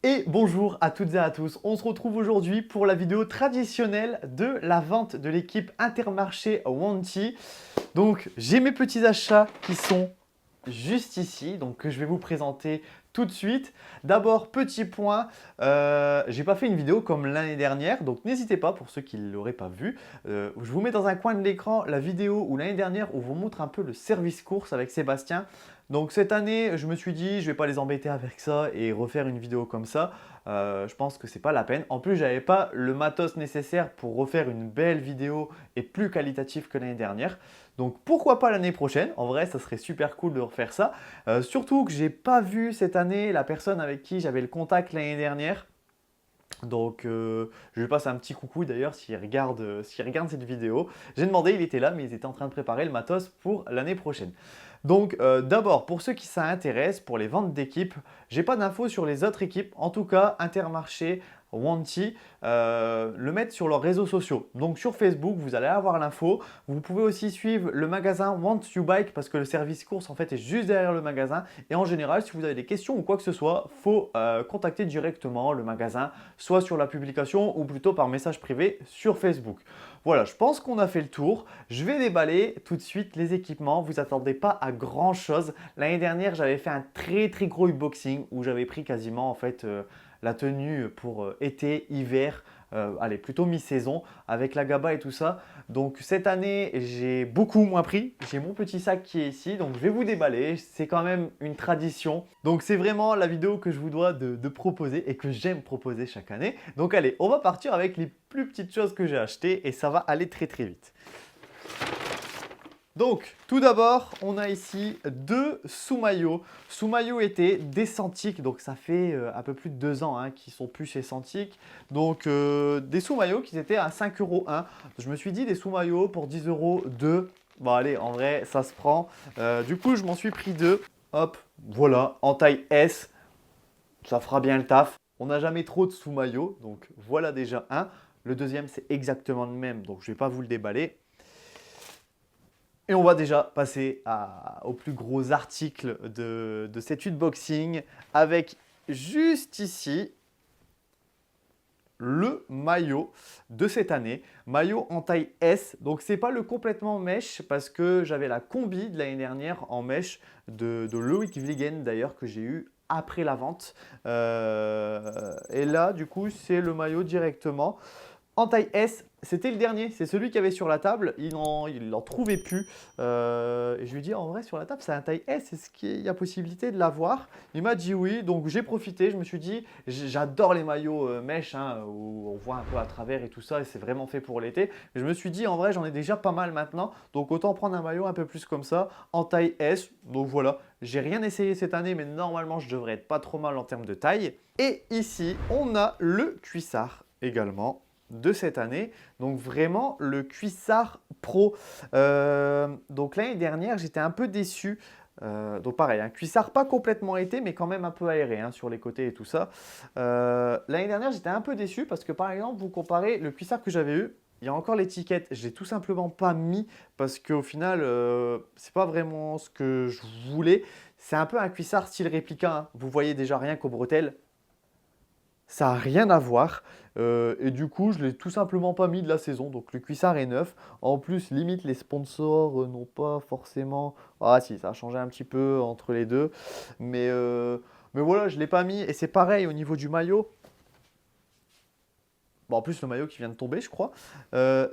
Et bonjour à toutes et à tous, on se retrouve aujourd'hui pour la vidéo traditionnelle de la vente de l'équipe Intermarché Wanty. Donc j'ai mes petits achats qui sont juste ici, donc que je vais vous présenter tout de suite. D'abord, petit point, j'ai pas fait une vidéo comme l'année dernière, donc n'hésitez pas pour ceux qui ne l'auraient pas vu. Je vous mets dans un coin de l'écran la vidéo où l'année dernière où je vous montre un peu le service course avec Sébastien. Donc cette année, je me suis dit, je vais pas les embêter avec ça et refaire une vidéo comme ça. Je pense que c'est pas la peine. En plus, j'avais pas le matos nécessaire pour refaire une belle vidéo et plus qualitative que l'année dernière. Donc pourquoi pas l'année prochaine? En vrai, ça serait super cool de refaire ça. Surtout que j'ai pas vu cette année la personne avec qui j'avais le contact l'année dernière. Donc je lui passe un petit coucou d'ailleurs s'il regarde cette vidéo. J'ai demandé, il était là, mais ils étaient en train de préparer le matos pour l'année prochaine. Donc d'abord, pour ceux qui s'intéressent, pour les ventes d'équipes, j'ai pas d'infos sur les autres équipes. En tout cas, Intermarché, Wanty, le mettre sur leurs réseaux sociaux. Donc sur Facebook, vous allez avoir l'info. Vous pouvez aussi suivre le magasin Want You Bike parce que le service course en fait est juste derrière le magasin. Et en général, si vous avez des questions ou quoi que ce soit, il faut contacter directement le magasin, soit sur la publication ou plutôt par message privé sur Facebook. Voilà, je pense qu'on a fait le tour. Je vais déballer tout de suite les équipements. Vous attendez pas à grand chose. L'année dernière, j'avais fait un très gros unboxing où j'avais pris quasiment en fait la tenue pour été, hiver, allez plutôt mi-saison avec la GABA et tout ça. Donc cette année, j'ai beaucoup moins pris. J'ai mon petit sac qui est ici, donc je vais vous déballer. C'est quand même une tradition. Donc c'est vraiment la vidéo que je vous dois de proposer et que j'aime proposer chaque année. Donc allez, on va partir avec les plus petites choses que j'ai achetées et ça va aller très vite. Donc, tout d'abord, on a ici deux sous-maillots. Sous-maillots été des Cintiq, donc ça fait un peu plus de 2 ans qu'ils sont plus chez Cintiq. Donc, des sous-maillots qui étaient à 5 € un. Je me suis dit, des sous-maillots pour 10 € deux. Bon, allez, en vrai, ça se prend. Du coup, je m'en suis pris deux. Hop, voilà, en taille S. Ça fera bien le taf. On n'a jamais trop de sous-maillots, donc voilà déjà un. Le deuxième, c'est exactement le même, donc je ne vais pas vous le déballer. Et on va déjà passer au plus gros article de cet unboxing avec juste ici le maillot de cette année. Maillot en taille S. Donc c'est pas le complètement mèche parce que j'avais la combi de l'année dernière en mèche de Loïc Vliegen d'ailleurs que j'ai eu après la vente. Et là du coup c'est le maillot directement. En taille S, c'était le dernier, c'est celui qu'il y avait sur la table, il n'en trouvait plus. Et je lui ai dit, en vrai, sur la table, c'est un taille S, est-ce qu'il y a possibilité de l'avoir? Il m'a dit oui, donc j'ai profité, je me suis dit, j'adore les maillots mèches, où on voit un peu à travers et tout ça, et c'est vraiment fait pour l'été. Mais je me suis dit, en vrai, j'en ai déjà pas mal maintenant, donc autant prendre un maillot un peu plus comme ça, en taille S. Donc voilà, j'ai rien essayé cette année, mais normalement, je devrais être pas trop mal en termes de taille. Et ici, on a le cuissard également de cette année. Donc vraiment le cuissard pro. Donc l'année dernière, j'étais un peu déçu. Donc pareil, un cuissard pas complètement été, mais quand même un peu aéré sur les côtés et tout ça. L'année dernière, j'étais un peu déçu parce que par exemple, vous comparez le cuissard que j'avais eu. Il y a encore l'étiquette, je l'ai tout simplement pas mis parce qu'au final, c'est pas vraiment ce que je voulais. C'est un peu un cuissard style réplica. Vous voyez déjà rien qu'aux bretelles, ça n'a rien à voir. Et du coup, je ne l'ai tout simplement pas mis de la saison. Donc le cuissard est neuf. En plus, limite, les sponsors n'ont pas forcément. Ah si, ça a changé un petit peu entre les deux. Mais voilà, je ne l'ai pas mis. Et c'est pareil au niveau du maillot. Bon, en plus, le maillot qui vient de tomber, je crois.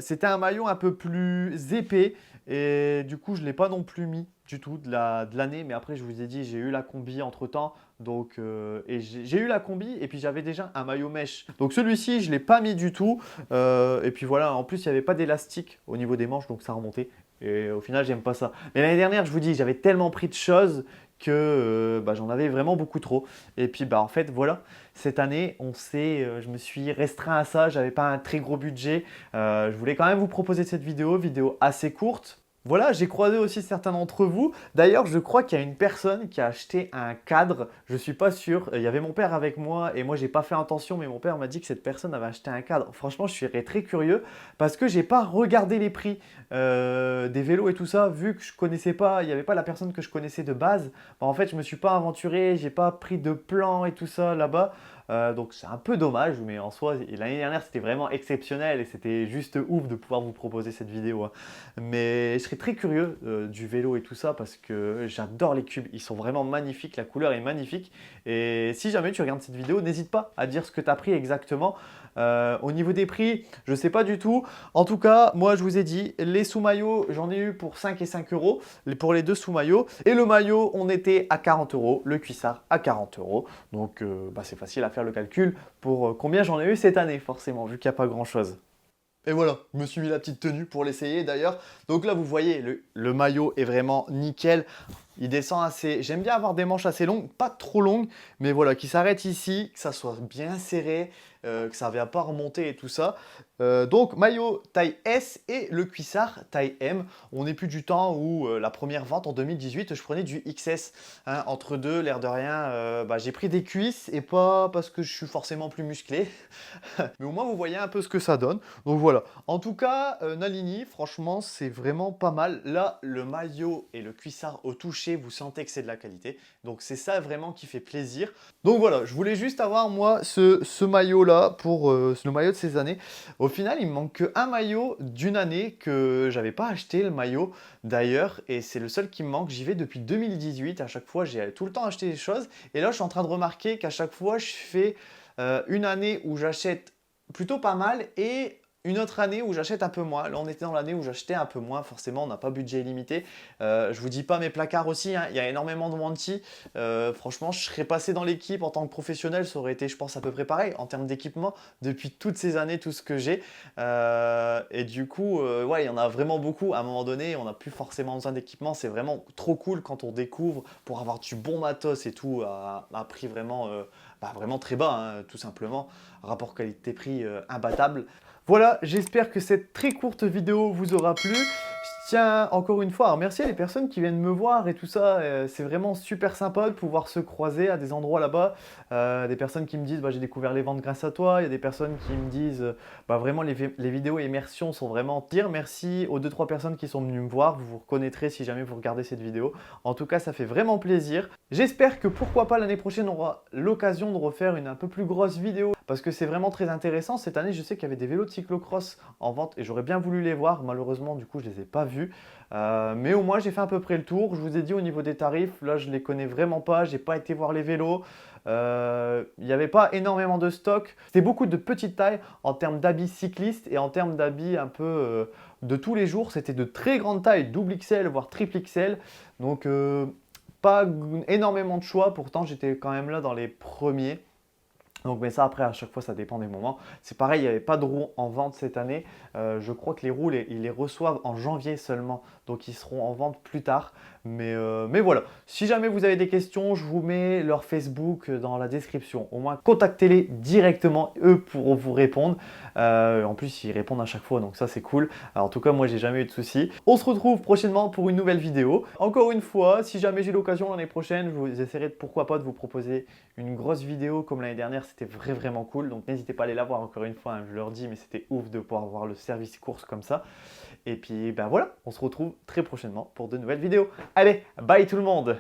C'était un maillot un peu plus épais. Et du coup, je ne l'ai pas non plus mis du tout de l'année. Mais après, je vous ai dit, j'ai eu la combi entre-temps. Donc, et j'ai eu la combi et puis j'avais déjà un maillot mèche. Donc celui-ci, je ne l'ai pas mis du tout. Et puis voilà, en plus, il n'y avait pas d'élastique au niveau des manches. Donc ça remontait. Et au final, j'aime pas ça. Mais l'année dernière, je vous dis, j'avais tellement pris de choses que j'en avais vraiment beaucoup trop. Et puis en fait voilà, cette année je me suis restreint à ça, j'avais pas un très gros budget. Je voulais quand même vous proposer cette vidéo assez courte. Voilà, j'ai croisé aussi certains d'entre vous. D'ailleurs, je crois qu'il y a une personne qui a acheté un cadre. Je ne suis pas sûr. Il y avait mon père avec moi et moi, j'ai pas fait attention, mais mon père m'a dit que cette personne avait acheté un cadre. Franchement, je suis très curieux parce que j'ai pas regardé les prix des vélos et tout ça, vu que je connaissais pas, il n'y avait pas la personne que je connaissais de base. En fait, je me suis pas aventuré, j'ai pas pris de plan et tout ça là-bas. Donc c'est un peu dommage, mais en soi, l'année dernière, c'était vraiment exceptionnel et c'était juste ouf de pouvoir vous proposer cette vidéo, hein. Mais je serais très curieux du vélo et tout ça parce que j'adore les cubes. Ils sont vraiment magnifiques, la couleur est magnifique. Et si jamais tu regardes cette vidéo, n'hésite pas à dire ce que tu as pris exactement. Au niveau des prix, je ne sais pas du tout. En tout cas, moi je vous ai dit, les sous-maillots, j'en ai eu pour 5 et 5 euros pour les deux sous-maillots. Et le maillot, on était à 40 euros, le cuissard à 40 euros. Donc c'est facile à faire le calcul pour combien j'en ai eu cette année, forcément, vu qu'il n'y a pas grand-chose. Et voilà, je me suis mis la petite tenue pour l'essayer d'ailleurs. Donc là, vous voyez, le maillot est vraiment nickel. Il descend assez... J'aime bien avoir des manches assez longues, pas trop longues, mais voilà, qui s'arrêtent ici, que ça soit bien serré, que ça ne vienne pas remonter et tout ça. Donc maillot taille S et le cuissard taille M. On n'est plus du temps où la première vente en 2018, je prenais du XS. Hein, entre deux, l'air de rien, j'ai pris des cuisses et pas parce que je suis forcément plus musclé. Mais au moins, vous voyez un peu ce que ça donne. Donc voilà. En tout cas, Nalini, franchement, c'est vraiment pas mal. Là, le maillot et le cuissard au toucher, vous sentez que c'est de la qualité. Donc c'est ça vraiment qui fait plaisir. Donc voilà, je voulais juste avoir moi ce maillot-là pour le maillot de ces années. Au final, il me manque qu'un maillot d'une année que j'avais pas acheté, le maillot d'ailleurs. Et c'est le seul qui me manque. J'y vais depuis 2018. À chaque fois, j'ai tout le temps acheté des choses. Et là, je suis en train de remarquer qu'à chaque fois, je fais une année où j'achète plutôt pas mal et une autre année où j'achète un peu moins. Là, on était dans l'année où j'achetais un peu moins. Forcément, on n'a pas budget illimité. Je vous dis pas mes placards aussi, hein. Il y a énormément de Wanty. Franchement, je serais passé dans l'équipe en tant que professionnel. Ça aurait été, je pense, à peu près pareil en termes d'équipement depuis toutes ces années, tout ce que j'ai. Et du coup, ouais, il y en a vraiment beaucoup. À un moment donné, on n'a plus forcément besoin d'équipement. C'est vraiment trop cool quand on découvre pour avoir du bon matos et tout à prix vraiment, vraiment très bas, hein, tout simplement. Rapport qualité-prix imbattable. Voilà, j'espère que cette très courte vidéo vous aura plu. Je tiens encore une fois à remercier les personnes qui viennent me voir et tout ça. C'est vraiment super sympa de pouvoir se croiser à des endroits là-bas. Des personnes qui me disent j'ai découvert les ventes grâce à toi. Il y a des personnes qui me disent vraiment les vidéos immersion sont vraiment dire merci aux 2-3 personnes qui sont venues me voir. Vous vous reconnaîtrez si jamais vous regardez cette vidéo. En tout cas, ça fait vraiment plaisir. J'espère que pourquoi pas l'année prochaine on aura l'occasion de refaire une un peu plus grosse vidéo parce que c'est vraiment très intéressant. Cette année, je sais qu'il y avait des vélos de cyclocross en vente et j'aurais bien voulu les voir. Malheureusement, du coup, je ne les ai pas vus. Mais au moins, j'ai fait à peu près le tour. Je vous ai dit au niveau des tarifs, là, je ne les connais vraiment pas. Je n'ai pas été voir les vélos. Il n'y avait pas énormément de stock. C'était beaucoup de petites tailles en termes d'habits cyclistes et en termes d'habits un peu de tous les jours. C'était de très grandes tailles, double XL, voire triple XL. Donc, pas énormément de choix. Pourtant, j'étais quand même là dans les premiers. Donc, mais ça, après, à chaque fois, ça dépend des moments. C'est pareil, il n'y avait pas de roues en vente cette année. Je crois que les roues, ils les reçoivent en janvier seulement. Donc, ils seront en vente plus tard. Mais voilà, si jamais vous avez des questions, je vous mets leur Facebook dans la description. Au moins, contactez-les directement. Eux pourront vous répondre. En plus, ils répondent à chaque fois. Donc, ça, c'est cool. Alors, en tout cas, moi, j'ai jamais eu de soucis. On se retrouve prochainement pour une nouvelle vidéo. Encore une fois, si jamais j'ai l'occasion l'année prochaine, je vous essaierai pourquoi pas de vous proposer une grosse vidéo comme l'année dernière. C'était vraiment cool. Donc, n'hésitez pas à aller la voir encore une fois. Hein, je leur dis, mais c'était ouf de pouvoir voir le service course comme ça. Et puis, voilà, on se retrouve très prochainement pour de nouvelles vidéos. Allez, bye tout le monde!